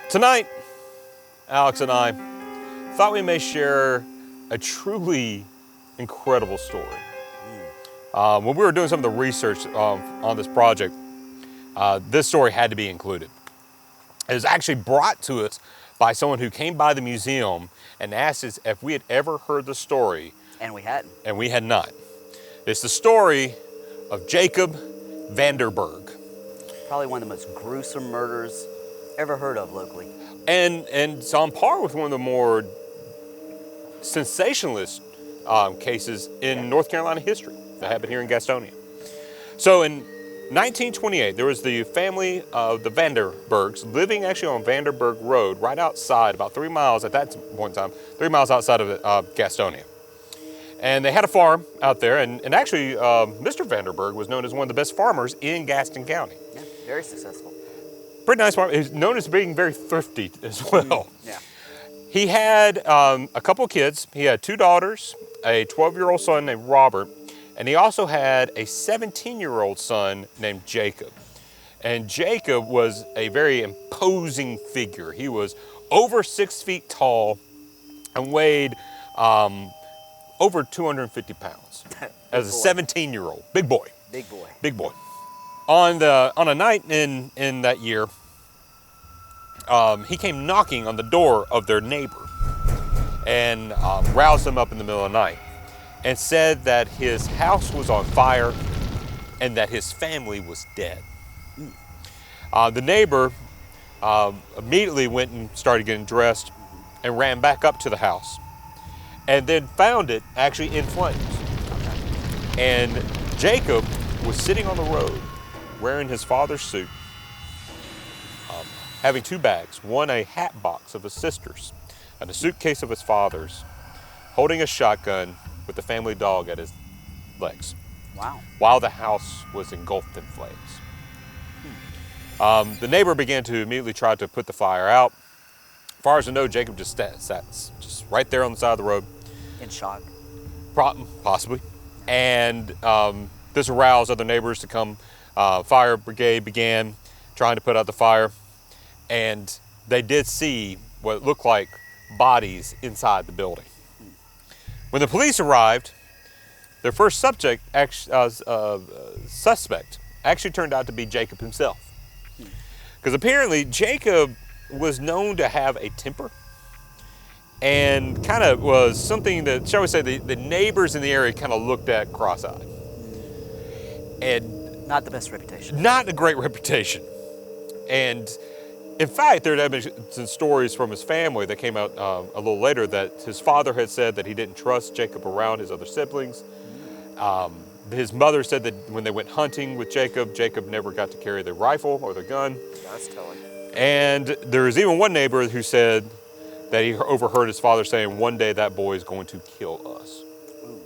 Tonight, Alex and I thought we may share a truly incredible story. When we were doing some of the research on this project, this story had to be included. It was actually brought to us by someone who came by the museum and asked us if we had ever heard the story. And we hadn't. And we had not. It's the story of Jacob Vanderburg. Probably one of the most gruesome murders ever heard of locally. And it's on par with one of the more sensationalist cases in North Carolina history that happened here in Gastonia. So in 1928, there was the family of the Vanderburgs living actually on Vanderburg Road, right outside, about 3 miles at that point in time, 3 miles outside of Gastonia. And they had a farm out there, and actually Mr. Vanderburg was known as one of the best farmers in Gaston County. Yeah, very successful. Pretty nice farm. He's known as being very thrifty as well. Yeah. He had a couple of kids. He had 2 daughters, a 12-year-old son named Robert, and he also had a 17-year-old son named Jacob. And Jacob was a very imposing figure. He was over 6 feet tall and weighed over 250 pounds as a 17-year-old. Big boy. Big boy. Big boy. On a night in that year, he came knocking on the door of their neighbor and roused them up in the middle of the night and said that his house was on fire and that his family was dead. The neighbor immediately went and started getting dressed and ran back up to the house and then found it actually in flames. And Jacob was sitting on the road wearing his father's suit, having 2 bags, one a hat box of his sister's and a suitcase of his father's, holding a shotgun with the family dog at his legs. Wow. While the house was engulfed in flames. The neighbor began to immediately try to put the fire out. As far as I know, Jacob just sat just right there on the side of the road. In shock. Possibly. And this aroused other neighbors to come. Fire brigade began trying to put out the fire, and they did see what looked like bodies inside the building. When the police arrived, their first suspect actually turned out to be Jacob himself. Because apparently Jacob was known to have a temper and kind of was something that, shall we say, the neighbors in the area kind of looked at cross-eyed. And not the best reputation. Not a great reputation. And in fact, there had been some stories from his family that came out a little later that his father had said that he didn't trust Jacob around his other siblings. His mother said that when they went hunting with Jacob, Jacob never got to carry the rifle or the gun. That's telling. And there was even one neighbor who said that he overheard his father saying, "One day that boy is going to kill us." Ooh.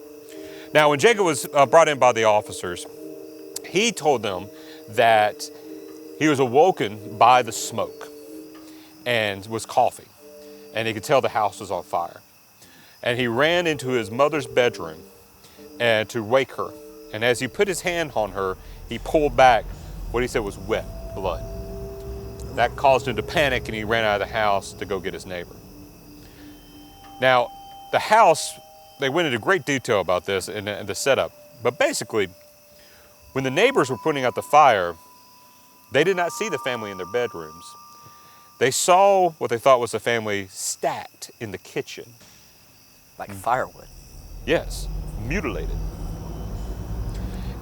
Now, when Jacob was brought in by the officers, he told them that he was awoken by the smoke and was coughing, and he could tell the house was on fire. And he ran into his mother's bedroom and to wake her. And as he put his hand on her, he pulled back what he said was wet blood. That caused him to panic, and he ran out of the house to go get his neighbor. Now, the house, they went into great detail about this and the setup. But basically, when the neighbors were putting out the fire, they did not see the family in their bedrooms. They saw what they thought was the family stacked in the kitchen. Like firewood. Yes, mutilated.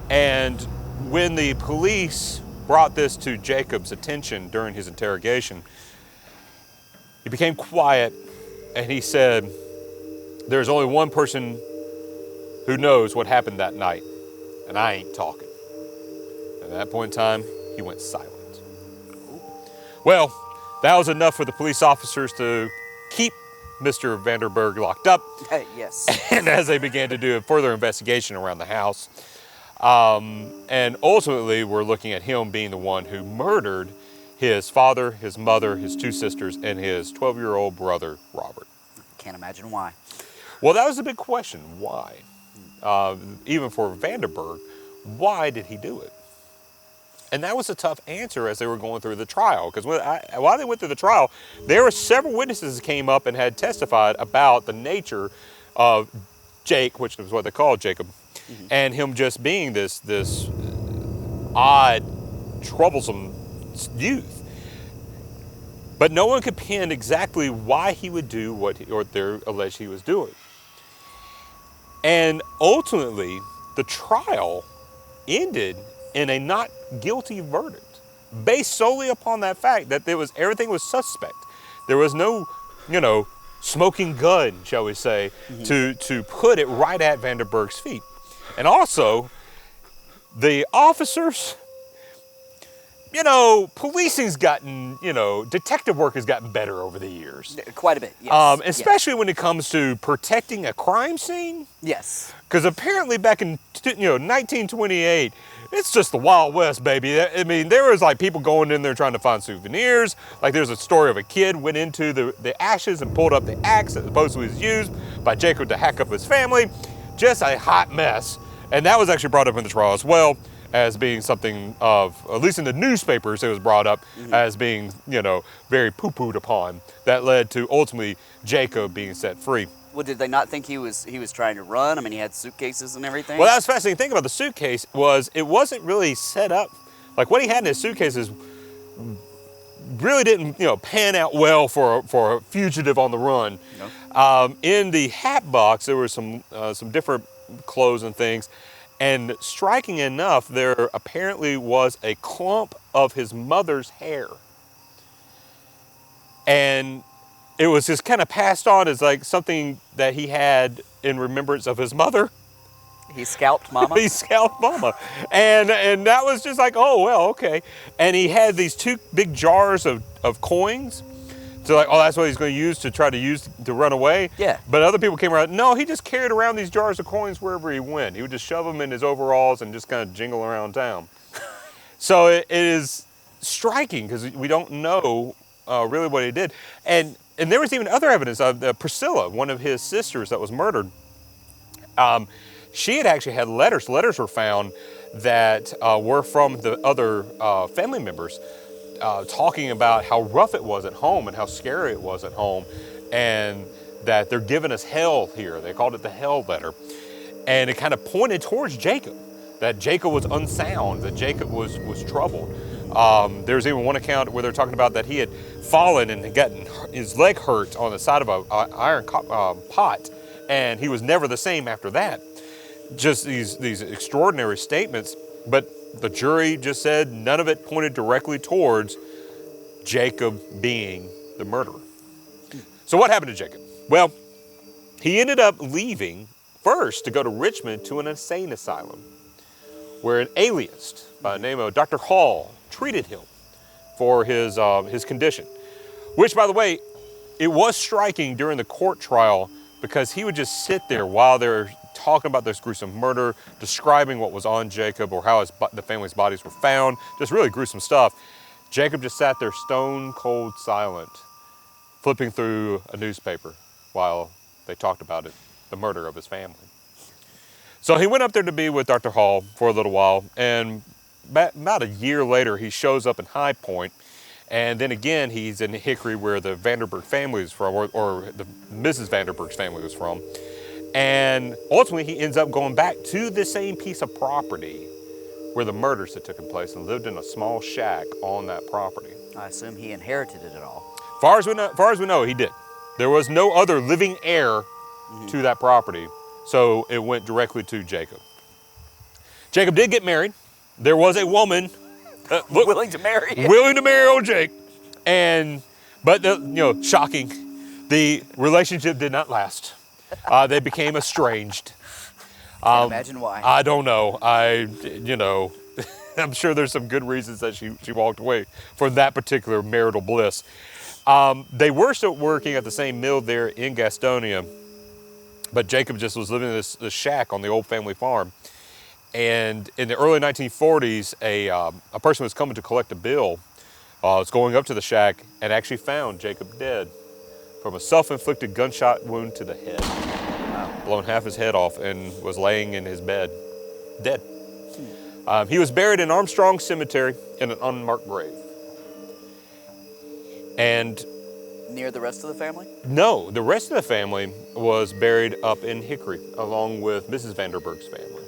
And when the police brought this to Jacob's attention during his interrogation, he became quiet and he said, "There's only one person who knows what happened that night, and I ain't talking." At that point in time, he went silent. Well, that was enough for the police officers to keep Mr. Vanderburg locked up. Yes. And as they began to do a further investigation around the house, and ultimately we're looking at him being the one who murdered his father, his mother, his 2 sisters, and his 12-year-old brother, Robert. Can't imagine why. Well, that was the big question. Why? even for Vanderburg, why did he do it? And that was a tough answer as they were going through the trial, because while they went through the trial, there were several witnesses that came up and had testified about the nature of Jake, which is what they called Jacob, and him just being this odd, troublesome youth. But no one could pin exactly why he would do what they're alleged he was doing. And ultimately, the trial ended in a not guilty verdict, based solely upon that fact that everything was suspect. There was no, smoking gun, shall we say, to put it right at Vanderburg's feet. And also, the officers, policing's gotten, detective work has gotten better over the years. Quite a bit, yes. Especially when it comes to protecting a crime scene. Yes. Because apparently back in 1928, it's just the Wild West, baby. I mean, there was like people going in there trying to find souvenirs. Like there's a story of a kid went into the ashes and pulled up the axe that supposedly was used by Jacob to hack up his family. Just a hot mess. And that was actually brought up in the trial as well as being something of, at least in the newspapers, it was brought up as being, very poo-pooed upon. That led to ultimately Jacob being set free. Well, did they not think he was trying to run? I mean, he had suitcases and everything. Well, that was fascinating thing about the suitcase was it wasn't really set up. Like what he had in his suitcases really didn't, pan out well for a fugitive on the run. No. In the hat box, there were some different clothes and things. And striking enough, there apparently was a clump of his mother's hair. And it was just kind of passed on as like something that he had in remembrance of his mother. He scalped Mama? He scalped Mama. And that was just like, oh, well, okay. And he had these 2 big jars of coins. So like, oh, that's what he's going to use to run away? Yeah. But other people came around, no, he just carried around these jars of coins wherever he went. He would just shove them in his overalls and just kind of jingle around town. So it is striking because we don't know really what he did. And there was even other evidence of Priscilla, one of his sisters that was murdered. She had actually had letters. Letters were found that were from the other family members talking about how rough it was at home and how scary it was at home, and that they're giving us hell here. They called it the hell letter. And it kind of pointed towards Jacob, that Jacob was unsound, that Jacob was troubled. There's even one account where they're talking about that he had fallen and had gotten his leg hurt on the side of an iron pot, and he was never the same after that. Just these extraordinary statements, but the jury just said none of it pointed directly towards Jacob being the murderer. So what happened to Jacob? Well, he ended up leaving first to go to Richmond to an insane asylum, where an alienist by the name of Dr. Hall treated him for his condition. Which, by the way, it was striking during the court trial because he would just sit there while they're talking about this gruesome murder, describing what was on Jacob or how the family's bodies were found, just really gruesome stuff. Jacob just sat there stone cold silent, flipping through a newspaper while they talked about it, the murder of his family. So he went up there to be with Dr. Hall for a little while, and about a year later, he shows up in High Point, and then again, he's in Hickory where the Vanderburg family is from, or the Mrs. Vanderburg's family was from. And ultimately, he ends up going back to the same piece of property where the murders had taken place and lived in a small shack on that property. I assume he inherited it all. Far as we know, he did. There was no other living heir to that property, so it went directly to Jacob. Jacob did get married. There was a woman willing to marry him. Willing to marry old Jake. But shocking, the relationship did not last. They became estranged. Can't imagine why. I don't know. I'm sure there's some good reasons that she walked away from that particular marital bliss. They were still working at the same mill there in Gastonia, but Jacob just was living in this shack on the old family farm. And in the early 1940s, a person was coming to collect a bill, was going up to the shack and actually found Jacob dead from a self-inflicted gunshot wound to the head. Wow. blown half his head off, and was laying in his bed, dead. He was buried in Armstrong Cemetery in an unmarked grave. And Near the rest of the family? no, the rest of the family was buried up in Hickory, along with Mrs. Vanderburg's family,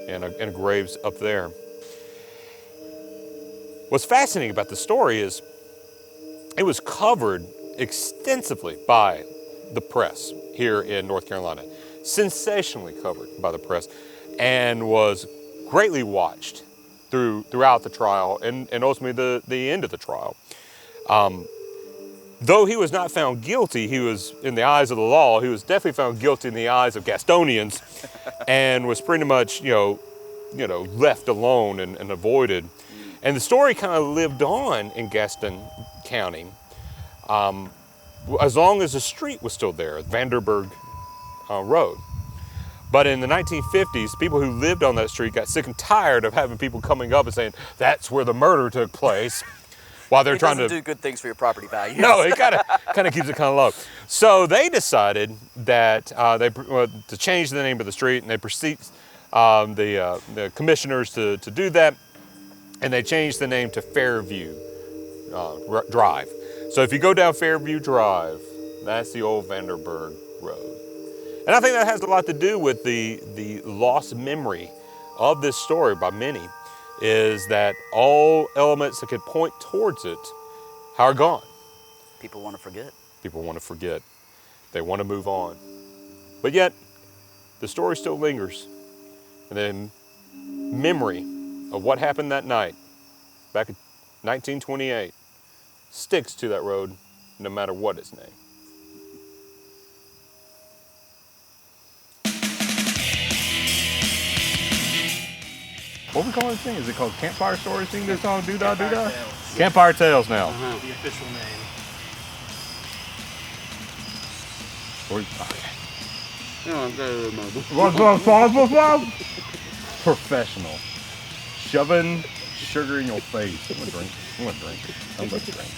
and graves up there. What's fascinating about the story is it was covered extensively by the press here in North Carolina, sensationally covered by the press, and was greatly watched throughout the trial and ultimately the end of the trial. Though he was not found guilty, he was, in the eyes of the law, he was definitely found guilty in the eyes of Gastonians, and was pretty much, left alone and avoided. And the story kind of lived on in Gaston County as long as the street was still there, Vanderburg Road. But in the 1950s, people who lived on that street got sick and tired of having people coming up and saying, that's where the murder took place. While they're trying to do good things for your property value. No, it kind of keeps it kind of low. So they decided that to change the name of the street, and they proceed the commissioners to do that, and they changed the name to Fairview Drive. So if you go down Fairview Drive, that's the old Vanderburg Road. And I think that has a lot to do with the lost memory of this story by many, is that all elements that could point towards it are gone. People want to forget. People want to forget. They want to move on. But yet, the story still lingers. And then memory of what happened that night, back in 1928, sticks to that road no matter what its name. What we call this thing? Is it called Campfire Stories? Sing this song, doo-dah, doo-dah? Campfire Tales now. The official name. Professional. Shoving sugar in your face. I'm gonna drink. I'm gonna drink.